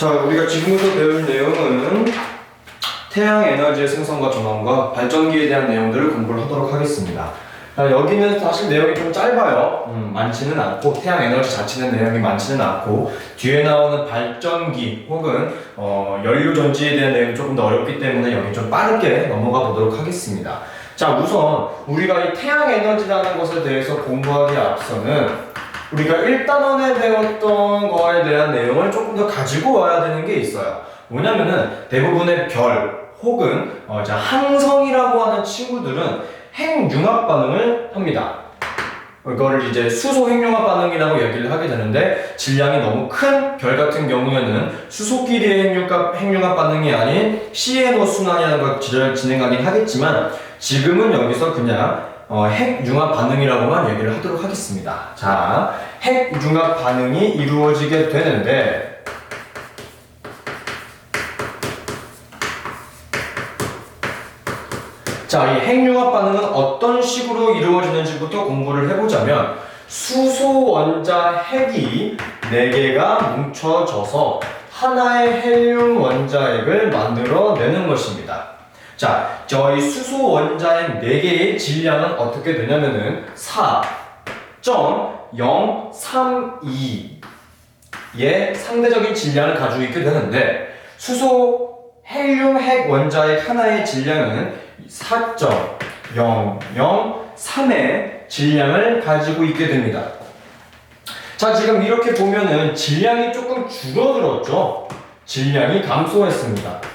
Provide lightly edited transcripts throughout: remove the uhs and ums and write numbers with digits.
자, 우리가 지금부터 배울 내용은 태양 에너지의 생성과 전환과 발전기에 대한 내용들을 공부를 하도록 하겠습니다. 자, 여기는 사실 내용이 좀 짧아요. 많지는 않고, 태양 에너지 자체는 내용이 많지는 않고, 뒤에 나오는 발전기 혹은 연료 전지에 대한 내용이 조금 더 어렵기 때문에 여기 좀 빠르게 넘어가 보도록 하겠습니다. 자, 우선 우리가 이 태양 에너지라는 것에 대해서 공부하기에 앞서는 우리가 1단원에 배웠던 거에 대한 내용을 조금 더 가지고 와야 되는 게 있어요. 뭐냐면은 대부분의 별 혹은 항성이라고 하는 친구들은 핵융합 반응을 합니다. 이거를 이제 수소 핵융합 반응이라고 얘기를 하게 되는데, 질량이 너무 큰 별 같은 경우에는 수소끼리의 핵융합 반응이 아닌 CNO 순환이라는 걸 진행하긴 하겠지만, 지금은 여기서 그냥 핵융합 반응이라고만 얘기를 하도록 하겠습니다. 자, 핵융합 반응이 이루어지게 되는데, 자, 이 핵융합 반응은 어떤 식으로 이루어지는지부터 공부를 해보자면, 수소 원자 핵이 4개가 뭉쳐져서 하나의 헬륨 원자핵을 만들어내는 것입니다. 자, 저희 수소 원자핵 4개의 질량은 어떻게 되냐면은 4.032의 상대적인 질량을 가지고 있게 되는데, 수소 헬륨 핵 원자핵 하나의 질량은 4.003의 질량을 가지고 있게 됩니다. 자, 지금 이렇게 보면은 질량이 조금 줄어들었죠? 질량이 감소했습니다.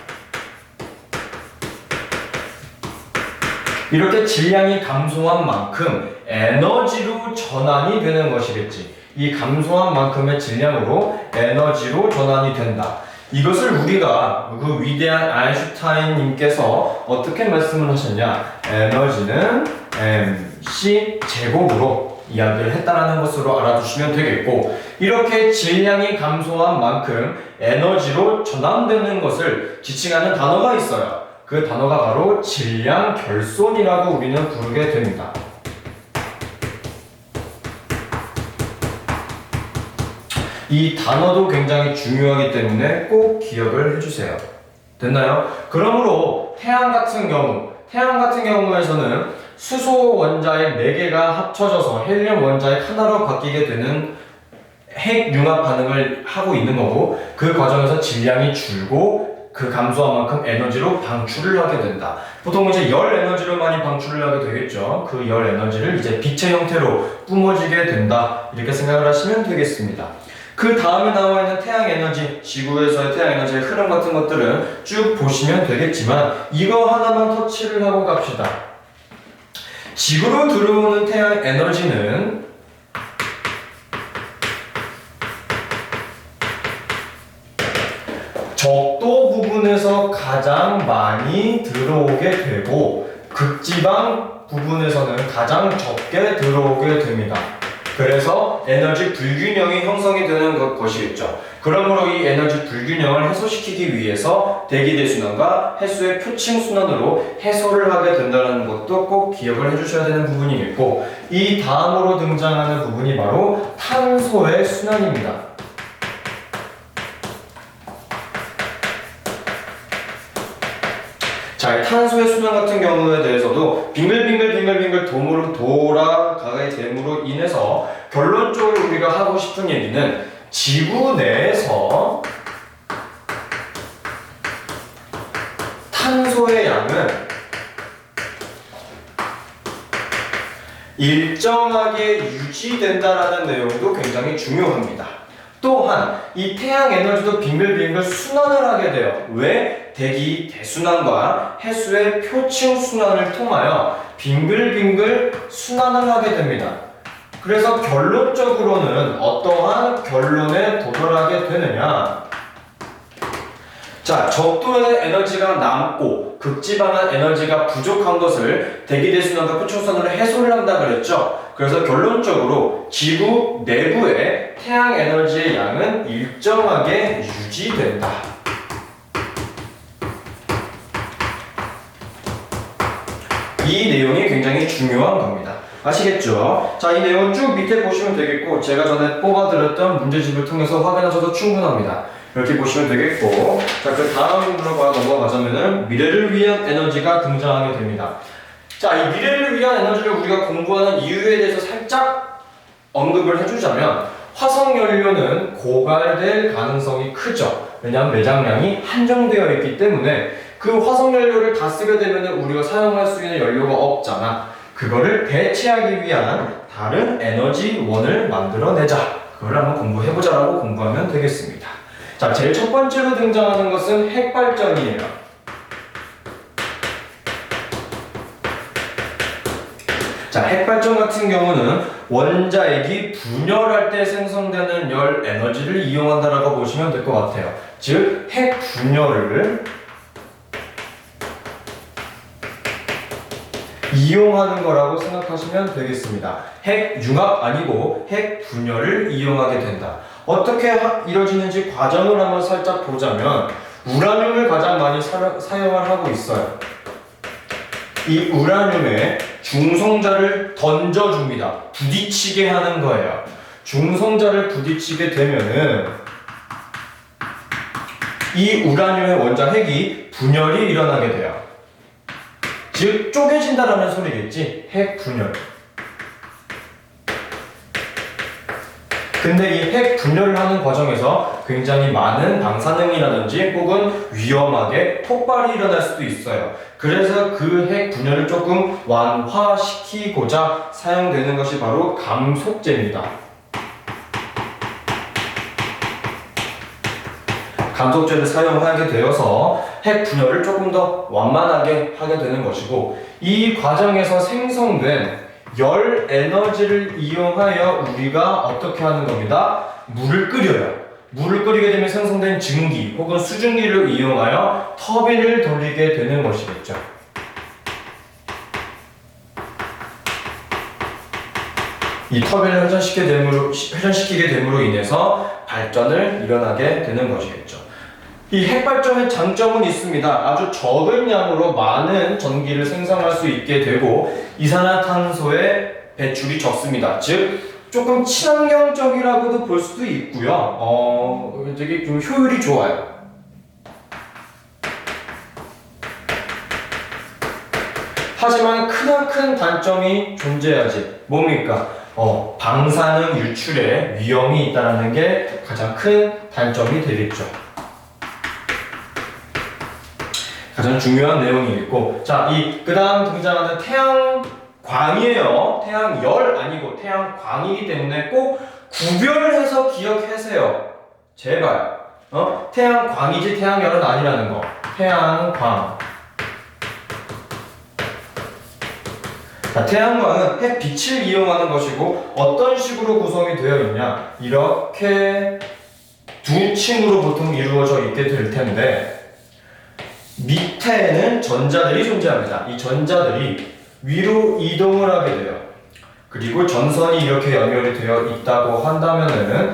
이렇게 질량이 감소한 만큼 에너지로 전환이 되는 것이겠지. 이 감소한 만큼의 질량으로 에너지로 전환이 된다. 이것을 우리가 그 위대한 아인슈타인님께서 어떻게 말씀을 하셨냐? 에너지는 mc 제곱으로 이야기를 했다라는 것으로 알아두시면 되겠고, 이렇게 질량이 감소한 만큼 에너지로 전환되는 것을 지칭하는 단어가 있어요. 그 단어가 바로 질량 결손이라고 우리는 부르게 됩니다. 이 단어도 굉장히 중요하기 때문에 꼭 기억을 해주세요. 됐나요? 그러므로 태양 같은 경우에서는 수소 원자핵 4개가 합쳐져서 헬륨 원자핵 하나로 바뀌게 되는 핵융합 반응을 하고 있는 거고, 그 과정에서 질량이 줄고 그 감소한 만큼 에너지로 방출을 하게 된다. 보통 이제 열 에너지로 많이 방출을 하게 되겠죠. 그 열 에너지를 이제 빛의 형태로 뿜어지게 된다. 이렇게 생각을 하시면 되겠습니다. 그 다음에 나와 있는 태양 에너지, 지구에서의 태양 에너지의 흐름 같은 것들은 쭉 보시면 되겠지만, 이거 하나만 터치를 하고 갑시다. 지구로 들어오는 태양 에너지는 적도 부분에서 가장 많이 들어오게 되고, 극지방 부분에서는 가장 적게 들어오게 됩니다. 그래서 에너지 불균형이 형성이 되는 것이겠죠. 그러므로 이 에너지 불균형을 해소시키기 위해서 대기대순환과 해수의 표층순환으로 해소를 하게 된다는 것도 꼭 기억을 해주셔야 되는 부분이겠고, 이 다음으로 등장하는 부분이 바로 탄소의 순환입니다. 자, 탄소의 순환 같은 경우에 대해서도 빙글빙글 도무로 돌아가게 됨으로 인해서 결론적으로 우리가 하고 싶은 얘기는, 지구 내에서 탄소의 양은 일정하게 유지된다라는 내용도 굉장히 중요합니다. 또한 이 태양 에너지도 빙글빙글 순환을 하게 돼요. 왜? 대기 대순환과 해수의 표층 순환을 통하여 빙글빙글 순환을 하게 됩니다. 그래서 결론적으로는 어떠한 결론에 도달하게 되느냐? 자, 적도의 에너지가 남고 극지방한 에너지가 부족한 것을 대기대순환과 표층순환으로 해소를 한다 그랬죠. 그래서 결론적으로 지구 내부의 태양 에너지의 양은 일정하게 유지된다. 이 내용이 굉장히 중요한 겁니다. 아시겠죠? 자, 이 내용 쭉 밑에 보시면 되겠고, 제가 전에 뽑아드렸던 문제집을 통해서 확인하셔도 충분합니다. 이렇게 보시면 되겠고, 자, 그 다음으로 넘어가자면은 미래를 위한 에너지가 등장하게 됩니다. 자, 이 미래를 위한 에너지를 우리가 공부하는 이유에 대해서 살짝 언급을 해주자면, 화석연료는 고갈될 가능성이 크죠. 왜냐하면 매장량이 한정되어 있기 때문에 그 화석연료를 다 쓰게 되면 우리가 사용할 수 있는 연료가 없잖아. 그거를 대체하기 위한 다른 에너지원을 만들어내자. 그걸 한번 공부해보자라고 공부하면 되겠습니다. 자, 제일 첫 번째로 등장하는 것은 핵발전이에요. 자, 핵발전 같은 경우는 원자핵이 분열할 때 생성되는 열 에너지를 이용한다라고 보시면 될 것 같아요. 즉, 핵 분열을 이용하는 거라고 생각하시면 되겠습니다. 핵 융합 아니고 핵 분열을 이용하게 된다. 어떻게 이루어지는지 과정을 한번 살짝 보자면 우라늄을 가장 많이 사용을 하고 있어요. 이 우라늄에 중성자를 던져줍니다. 부딪히게 하는 거예요. 중성자를 부딪히게 되면은 이 우라늄의 원자 핵이 분열이 일어나게 돼요. 즉 쪼개진다라는 소리겠지. 핵 분열. 근데 이 핵 분열을 하는 과정에서 굉장히 많은 방사능이라든지 혹은 위험하게 폭발이 일어날 수도 있어요. 그래서 그 핵 분열을 조금 완화시키고자 사용되는 것이 바로 감속제입니다. 감속제를 사용하게 되어서 핵 분열을 조금 더 완만하게 하게 되는 것이고, 이 과정에서 생성된 열 에너지를 이용하여 우리가 어떻게 하는 겁니다? 물을 끓여요. 물을 끓이게 되면 생성된 증기 혹은 수증기를 이용하여 터빈을 돌리게 되는 것이겠죠. 이 터빈을 회전시키게 됨으로 인해서 발전을 일어나게 되는 것이겠죠. 이 핵발전의 장점은 있습니다. 아주 적은 양으로 많은 전기를 생성할 수 있게 되고 이산화탄소의 배출이 적습니다. 즉 조금 친환경적이라고도 볼 수도 있고요. 되게 좀 효율이 좋아요. 하지만 크나큰 단점이 존재하지. 뭡니까? 방사능 유출에 위험이 있다는 게 가장 큰 단점이 되겠죠. 가장 중요한 내용이겠고, 자, 그 다음 등장하는 태양광이에요. 태양열 아니고 태양광이기 때문에 꼭 구별해서 기억하세요. 제발. 태양광이지 태양열은 아니라는 거. 태양광. 자, 태양광은 햇빛을 이용하는 것이고 어떤 식으로 구성이 되어 있냐? 이렇게 두 층으로 보통 이루어져 있게 될 텐데, 밑에는 전자들이 존재합니다. 이 전자들이 위로 이동을 하게 돼요. 그리고 전선이 이렇게 연결이 되어 있다고 한다면은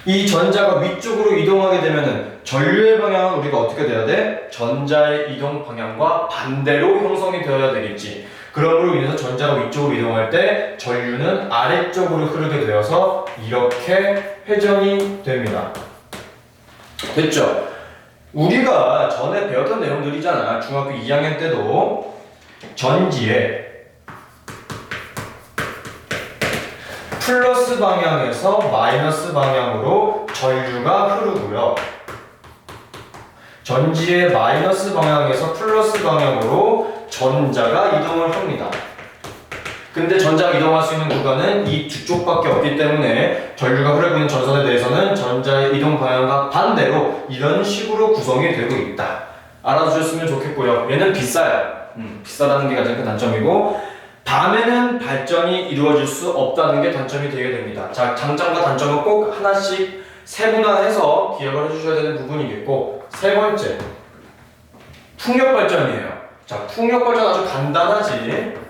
이 전자가 위쪽으로 이동하게 되면은 전류의 방향은 우리가 어떻게 돼야 돼? 전자의 이동 방향과 반대로 형성이 되어야 되겠지. 그러므로 인해서 전자가 위쪽으로 이동할 때 전류는 아래쪽으로 흐르게 되어서 이렇게 회전이 됩니다. 됐죠? 우리가 전에 배웠던 내용들이잖아. 중학교 2학년 때도 전지에 플러스 방향에서 마이너스 방향으로 전류가 흐르고요. 전지의 마이너스 방향에서 플러스 방향으로 전자가 이동을 합니다. 근데 전자가 이동할 수 있는 구간은 이 두 쪽밖에 없기 때문에 전류가 흐르고 있는 전선에 대해서는 전자의 이동 방향과 반대로 이런 식으로 구성이 되고 있다. 알아두셨으면 좋겠고요. 얘는 비싸요. 비싸다는 게 가장 큰 단점이고, 밤에는 발전이 이루어질 수 없다는 게 단점이 되게 됩니다. 자, 장점과 단점은 꼭 하나씩 세분화해서 기억을 해주셔야 되는 부분이겠고, 세 번째, 풍력발전이에요. 자, 풍력발전 아주 간단하지.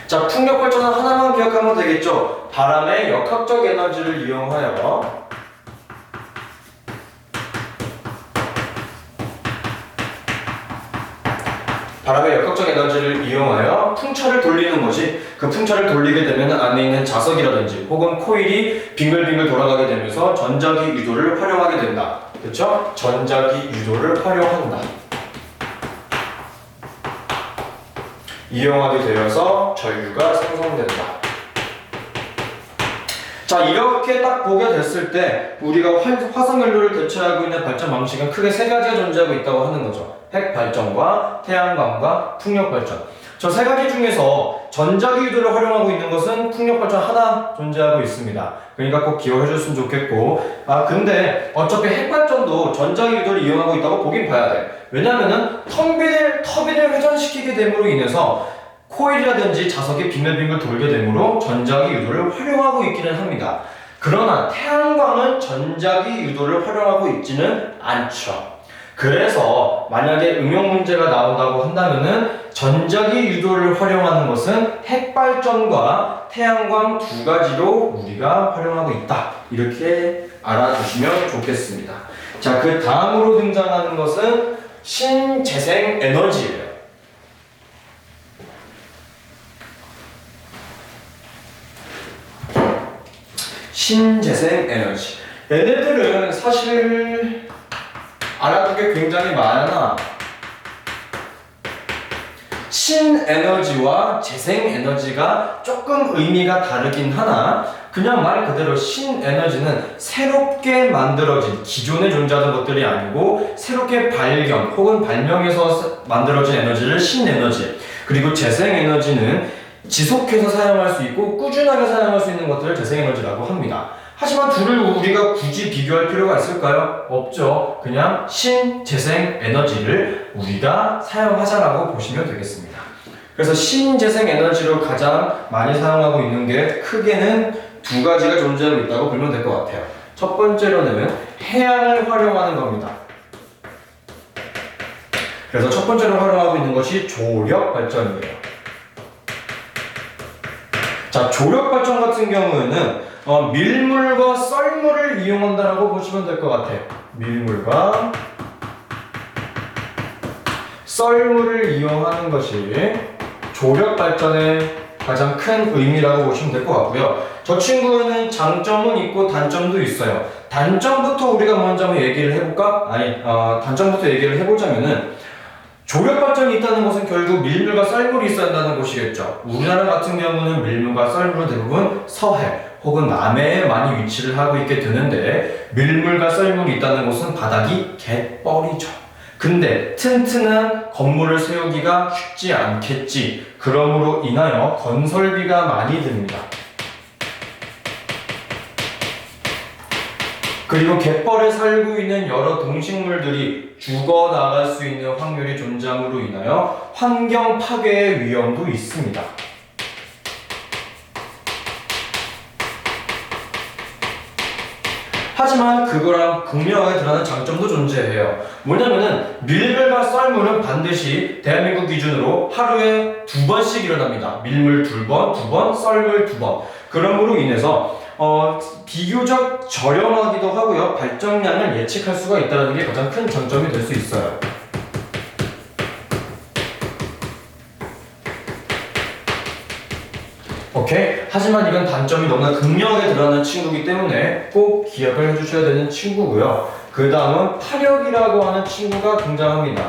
자, 풍력발전은 하나만 기억하면 되겠죠. 바람의 역학적 에너지를 이용하여 바람의 역학적 에너지를 이용하여 풍차를 돌리는 거지. 그 풍차를 돌리게 되면 안에 있는 자석이라든지 혹은 코일이 빙글빙글 돌아가게 되면서 전자기 유도를 활용하게 된다. 그렇죠? 전자기 유도를 활용한다. 이용하게 되어서 전류가 생성된다. 자, 이렇게 딱 보게 됐을 때 우리가 화석연료를 대체하고 있는 발전 방식은 크게 세 가지가 존재하고 있다고 하는 거죠. 핵발전과 태양광과 풍력발전. 저 세 가지 중에서 전자기 유도를 활용하고 있는 것은 풍력발전 하나 존재하고 있습니다. 그러니까 꼭 기억해 줬으면 좋겠고, 근데 어차피 핵발전도 전자기 유도를 이용하고 있다고 보긴 봐야 돼. 왜냐면은 터빈을 회전시키게 됨으로 인해서 코일이라든지 자석이 빙글빙글 돌게 되므로 전자기 유도를 활용하고 있기는 합니다. 그러나 태양광은 전자기 유도를 활용하고 있지는 않죠. 그래서 만약에 응용 문제가 나온다고 한다면은 전자기 유도를 활용하는 것은 핵발전과 태양광 두 가지로 우리가 활용하고 있다. 이렇게 알아두시면 좋겠습니다. 자, 그 다음으로 등장하는 것은 신재생 에너지예요. 신재생 에너지. 얘네들은 사실 알아두게 굉장히 많아. 신에너지와 재생에너지가 조금 의미가 다르긴 하나, 그냥 말 그대로 신에너지는 새롭게 만들어진, 기존에 존재하던 것들이 아니고 새롭게 발견 혹은 발명해서 만들어진 에너지를 신에너지, 그리고 재생에너지는 지속해서 사용할 수 있고 꾸준하게 사용할 수 있는 것들을 재생에너지라고 합니다. 하지만 둘을 우리가 굳이 비교할 필요가 있을까요? 없죠. 그냥 신재생에너지를 우리가 사용하자라고 보시면 되겠습니다. 그래서 신재생에너지로 가장 많이 사용하고 있는 게 크게는 두 가지가 존재하고 있다고 보면 될 것 같아요. 첫 번째로는 해양을 활용하는 겁니다. 그래서 첫 번째로 활용하고 있는 것이 조력발전이에요. 자, 조력발전 같은 경우에는 밀물과 썰물을 이용한다라고 보시면 될 것 같아요. 밀물과 썰물을 이용하는 것이 조력발전의 가장 큰 의미라고 보시면 될 것 같고요. 저 친구는 장점은 있고 단점도 있어요. 단점부터 우리가 먼저 한번 얘기를 해볼까? 단점부터 얘기를 해보자면은 조력발전이 있다는 것은 결국 밀물과 썰물이 있어야 한다는 것이겠죠. 우리나라 같은 경우는 밀물과 썰물은 대부분 서해 혹은 남해에 많이 위치를 하고 있게 되는데, 밀물과 썰물이 있다는 곳은 바닥이 갯벌이죠. 근데 튼튼한 건물을 세우기가 쉽지 않겠지. 그러므로 인하여 건설비가 많이 듭니다. 그리고 갯벌에 살고 있는 여러 동식물들이 죽어나갈 수 있는 확률이 존재함으로 인하여 환경 파괴의 위험도 있습니다. 하지만 그거랑 극명하게 드러나는 장점도 존재해요. 뭐냐면은 밀물과 썰물은 반드시 대한민국 기준으로 하루에 2번씩 일어납니다. 밀물 2번, 2번, 썰물 2번. 그러므로 인해서 비교적 저렴하기도 하고요. 발전량을 예측할 수가 있다는 게 가장 큰 장점이 될 수 있어요. 오케이? 하지만 이건 단점이 너무나 극명하게 드러나는 친구이기 때문에 꼭 기억을 해주셔야 되는 친구고요. 그 다음은 파력이라고 하는 친구가 등장합니다.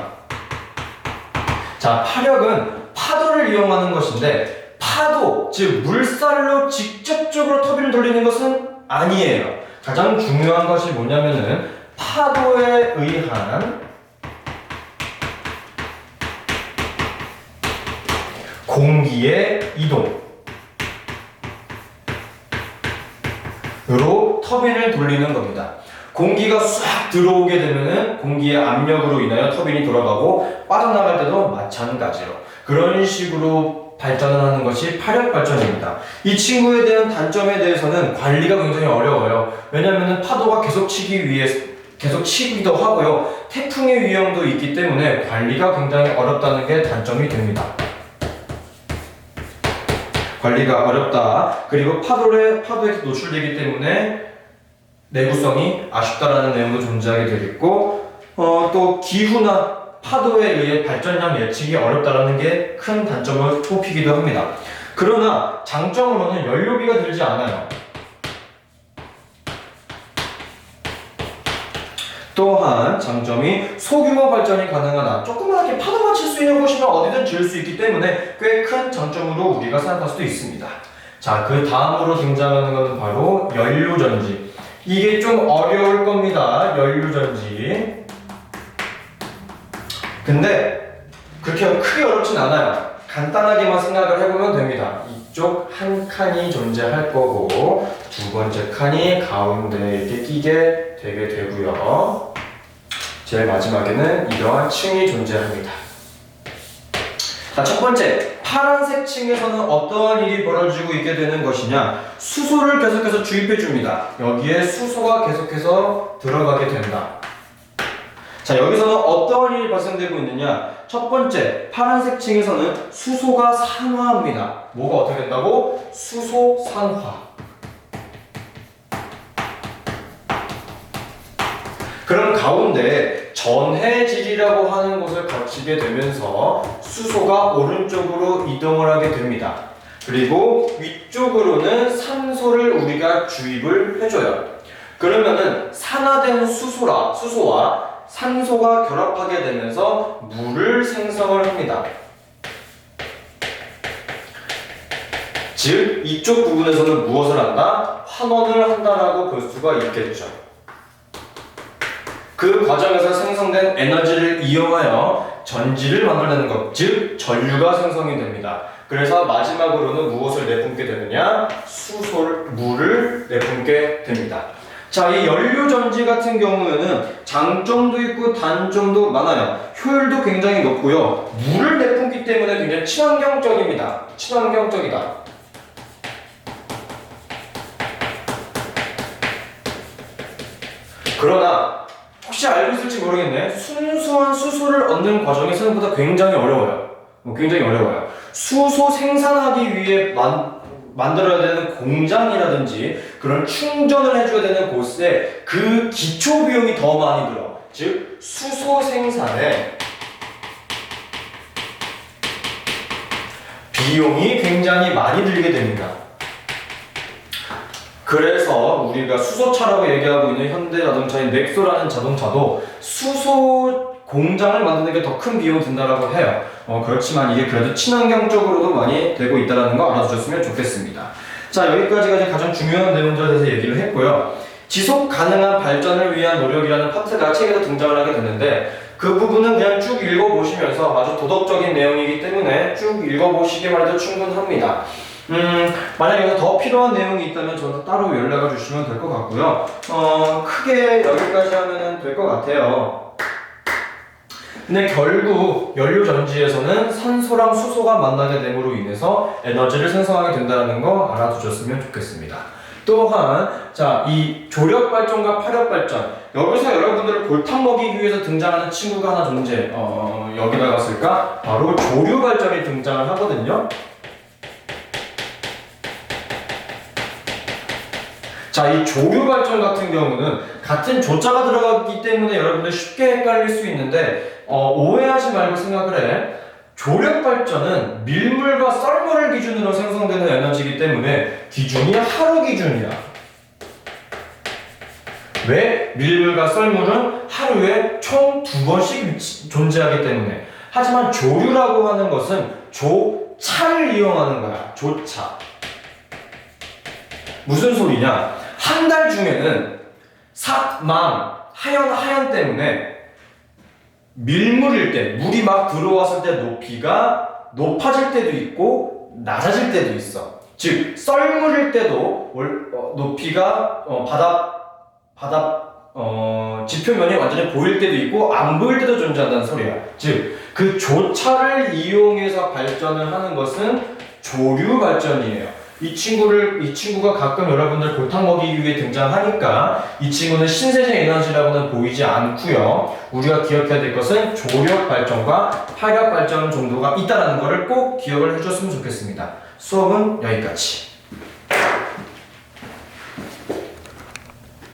자, 파력은 파도를 이용하는 것인데, 파도, 즉 물살로 직접적으로 터빈을 돌리는 것은 아니에요. 가장 중요한 것이 뭐냐면은 파도에 의한 공기의 이동 으로 터빈을 돌리는 겁니다. 공기가 싹 들어오게 되면은 공기의 압력으로 인하여 터빈이 돌아가고, 빠져나갈 때도 마찬가지로 그런 식으로 발전을 하는 것이 파력 발전입니다. 이 친구에 대한 단점에 대해서는 관리가 굉장히 어려워요. 왜냐하면 파도가 계속 치기도 하고요. 태풍의 위험도 있기 때문에 관리가 굉장히 어렵다는 게 단점이 됩니다. 관리가 어렵다. 그리고 파도에 노출되기 때문에 내구성이 아쉽다라는 내용도 존재하게 되겠고, 또 기후나 파도에 의해 발전량 예측이 어렵다는 게 큰 단점을 꼽히기도 합니다. 그러나 장점으로는 연료비가 들지 않아요. 또한 장점이 소규모 발전이 가능하다. 조그맣게 파도만 칠 수 있는 곳이면 어디든 지을 수 있기 때문에 꽤 큰 장점으로 우리가 생각할 수도 있습니다. 자, 그 다음으로 등장하는 것은 바로 연료전지. 이게 좀 어려울 겁니다. 연료전지. 근데 그렇게 크게 어렵진 않아요. 간단하게만 생각을 해보면 됩니다. 이쪽 한 칸이 존재할 거고 두 번째 칸이 가운데 이렇게 끼게 되게 되고요. 제일 마지막에는 이러한 층이 존재합니다. 자, 첫 번째, 파란색 층에서는 어떠한 일이 벌어지고 있게 되는 것이냐? 수소를 계속해서 주입해 줍니다. 여기에 수소가 계속해서 들어가게 된다. 자, 여기서는 어떠한 일이 발생되고 있느냐? 첫 번째, 파란색 층에서는 수소가 산화합니다. 뭐가 어떻게 된다고? 수소 산화. 그럼 가운데 전해질이라고 하는 곳을 거치게 되면서 수소가 오른쪽으로 이동을 하게 됩니다. 그리고 위쪽으로는 산소를 우리가 주입을 해줘요. 그러면은 산화된 수소와 산소가 결합하게 되면서 물을 생성을 합니다. 즉, 이쪽 부분에서는 무엇을 한다? 환원을 한다라고 볼 수가 있겠죠. 그 과정에서 생성된 에너지를 이용하여 전지를 만들어내는 것, 즉 전류가 생성이 됩니다. 그래서 마지막으로는 무엇을 내뿜게 되느냐? 물을 내뿜게 됩니다. 자, 이 연료전지 같은 경우에는 장점도 있고 단점도 많아요. 효율도 굉장히 높고요. 물을 내뿜기 때문에 굉장히 친환경적입니다. 친환경적이다. 그러나 혹시 알고 있을지 모르겠네. 순수한 수소를 얻는 과정이 생각보다 굉장히 어려워요. 굉장히 어려워요. 수소 생산하기 위해 만들어야 되는 공장이라든지 그런 충전을 해줘야 되는 곳에 그 기초 비용이 더 많이 들어. 즉, 수소 생산에 비용이 굉장히 많이 들게 됩니다. 그래서 우리가 수소차라고 얘기하고 있는 현대자동차인 넥소라는 자동차도 수소 공장을 만드는 게 더 큰 비용이 든다라고 해요. 그렇지만 이게 그래도 친환경적으로도 많이 되고 있다는 거 알아두셨으면 좋겠습니다. 자, 여기까지가 이제 가장 중요한 내용들에 대해서 얘기를 했고요. 지속 가능한 발전을 위한 노력이라는 파트가 책에도 등장을 하게 되는데 그 부분은 그냥 쭉 읽어보시면서 아주 도덕적인 내용이기 때문에 쭉 읽어보시기만 해도 충분합니다. 만약에 여기서 더 필요한 내용이 있다면 저한테 따로 연락을 주시면 될 것 같고요. 크게 여기까지 하면 될 것 같아요. 근데 결국 연료전지에서는 산소랑 수소가 만나게 됨으로 인해서 에너지를 생성하게 된다는 거 알아두셨으면 좋겠습니다. 또한 자, 이 조력발전과 파력발전, 여기서 여러분들을 골탕 먹이기 위해서 등장하는 친구가 하나 여기다가 쓸까? 바로 조류발전이 등장을 하거든요. 자, 이 조류발전 같은 경우는 같은 조자가 들어가기 때문에 여러분들 쉽게 헷갈릴 수 있는데 오해하지 말고 생각을 해. 조력발전은 밀물과 썰물을 기준으로 생성되는 에너지이기 때문에 기준이 하루 기준이야. 왜? 밀물과 썰물은 하루에 총 2번씩 존재하기 때문에. 하지만 조류라고 하는 것은 조차를 이용하는 거야. 조차. 무슨 소리냐? 한 달 중에는 하연 때문에 밀물일 때, 물이 막 들어왔을 때 높이가 높아질 때도 있고 낮아질 때도 있어. 즉, 썰물일 때도 높이가 지표면이 완전히 보일 때도 있고 안 보일 때도 존재한다는 소리야. 즉, 그 조차를 이용해서 발전을 하는 것은 조류 발전이에요. 이 친구가 가끔 여러분들 골탕 먹이기 위해 등장하니까 이 친구는 신세적 에너지라고는 보이지 않고요. 우리가 기억해야 될 것은 조력 발전과 파력 발전 정도가 있다는 것을 꼭 기억을 해줬으면 좋겠습니다. 수업은 여기까지.